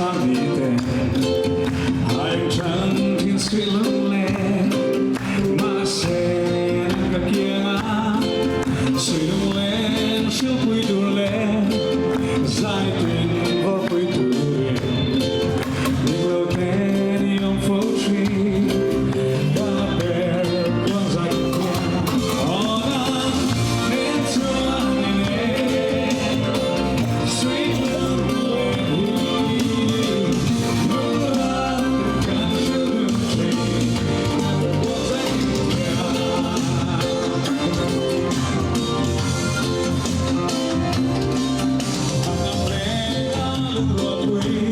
างนี้แต่ให้ฉันทิ้งสวยลงแลมาเส้นกับเกียร์สวยลงแลช่วยคุยดูแลใจเป็นว่าคุยดูเรียนยิ่งเราแค่นิยมโฟทรีก็เป็นความใจกว้างอ๋อนะเน้นตัวนี่เองสวยลงแลBroadway